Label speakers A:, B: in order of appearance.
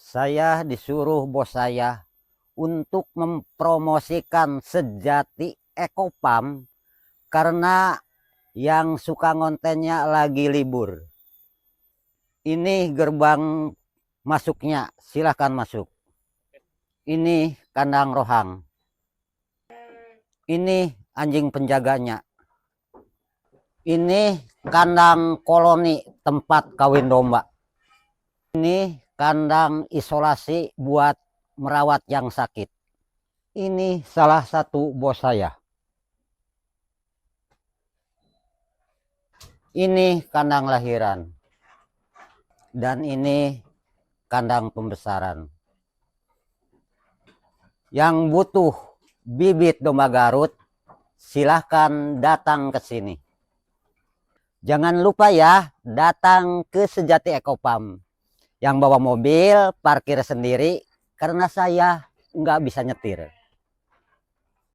A: Saya disuruh bos saya untuk mempromosikan Sejati Ekopam karena yang suka ngontennya lagi libur. Ini gerbang masuknya, silahkan masuk. Ini kandang rohang. Ini anjing penjaganya. Ini kandang koloni tempat kawin domba. Ini kandang isolasi buat merawat yang sakit. Ini salah satu bos saya. Ini kandang lahiran. Dan ini kandang pembesaran. Yang butuh bibit domba Garut, silahkan datang ke sini. Jangan lupa ya, datang ke Sejati Ekopam. Yang bawa mobil, parkir sendiri, karena saya nggak bisa nyetir.